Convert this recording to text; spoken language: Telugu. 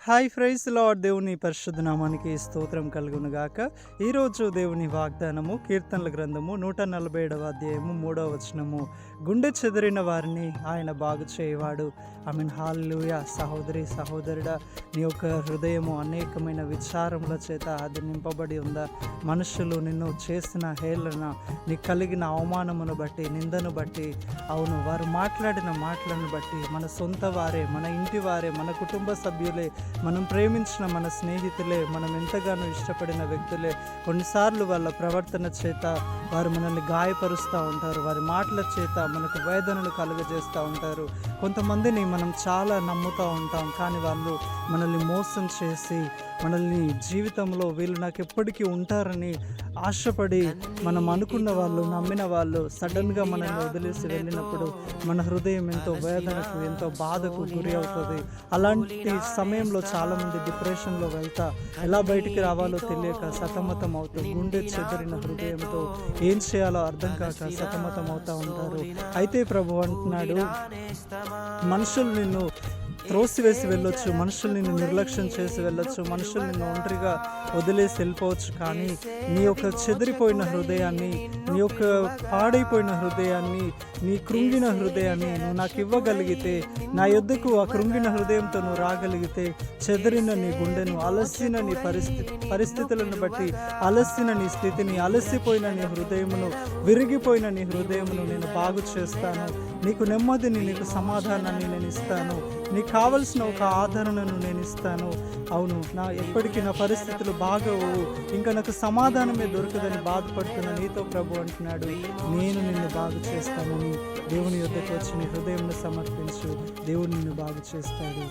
Hi praise lord. దేవుని పరిశుద్ధ నామానికి స్తోత్రం కలుగును గాక. ఈరోజు దేవుని వాగ్దానము కీర్తనల గ్రంథము 147వ అధ్యాయము 3వ వచనము. గుండె చెదిరిన వారిని ఆయన బాగు చేయవాడు. ఆమేన్. హల్లెలూయా. సహోదరి సహోదరుడా, నీ యొక్క హృదయము అనేకమైన విచారముల చేత అది నింపబడి ఉందా? మనుషులు నిన్ను చేసిన హేళన, నీకు కలిగిన అవమానమును బట్టి, నిందను బట్టి, అవును, వారు మాట్లాడిన మాటలను బట్టి, మన సొంత వారే, మన ఇంటి వారే, మన కుటుంబ సభ్యులే, మనం ప్రేమించిన మన స్నేహితులే, మనం ఎంతగానో ఇష్టపడిన వ్యక్తులే, కొన్నిసార్లు వాళ్ళ ప్రవర్తన చేత వారు మనల్ని గాయపరుస్తూ ఉంటారు. వారి మాటల చేత మనకు వేదనను కలుగజేస్తూ ఉంటారు. కొంతమందిని మనం చాలా నమ్ముతూ ఉంటాం, కానీ వాళ్ళు మనల్ని మోసం చేసి, మనల్ని జీవితంలో వీళ్ళు నాకు ఎప్పటికీ ఉంటారని ఆశపడి మనం అనుకున్న వాళ్ళు, నమ్మిన వాళ్ళు సడన్గా మనల్ని వదిలేసి వెళ్ళినప్పుడు మన హృదయం ఎంతో వేదనకు, ఎంతో బాధకు గురి అవుతుంది. అలాంటి సమయంలో చాలామంది డిప్రెషన్లో వెళ్తా ఎలా బయటికి రావాలో తెలియక సతమతం అవుతూ, గుండె చెదిరిన హృదయంతో ఏం చేయాలో అర్థం కాక సతమతం అవుతూ ఉంటారు. అయితే ప్రభు అంటున్నాడు, మనుషులు నిన్ను త్రోసివేసి వెళ్ళొచ్చు, మనుషులు నిన్ను నిర్లక్ష్యం చేసి వెళ్ళొచ్చు, మనుషులు నిన్ను ఒంటరిగా వదిలేసి వెళ్ళిపోవచ్చు, కానీ నీ యొక్క చెదిరిపోయిన హృదయాన్ని, నీ యొక్క పాడైపోయిన హృదయాన్ని, నీ కృంగిన హృదయాన్ని నువ్వు నాకు ఇవ్వగలిగితే, నా యొద్దకు ఆ కృంగిన హృదయంతో నువ్వు రాగలిగితే, చెదిరిన నీ గుండెను, అలసిన నీ పరిస్థితులను బట్టి అలసిన నీ స్థితిని, అలసిపోయిన నీ హృదయమును, విరిగిపోయిన నీ హృదయమును నేను బాగు చేస్తాను. నీకు నెమ్మదిని, నీకు సమాధానాన్ని నేను ఇస్తాను. నీకు కావలసిన ఒక ఆదరణను నేను ఇస్తాను. అవును, ఎప్పటికీ నా పరిస్థితులు బాగవు, ఇంకా నాకు సమాధానమే దొరకదని బాధపడుతున్న నీతో ప్రభు అంటున్నాడు, నేను నిన్ను బాగు చేస్తానని. దేవుని యొద్దకు వచ్చి నీ హృదయంను సమర్పించు, దేవుడు నిన్ను బాగు చేస్తాడు.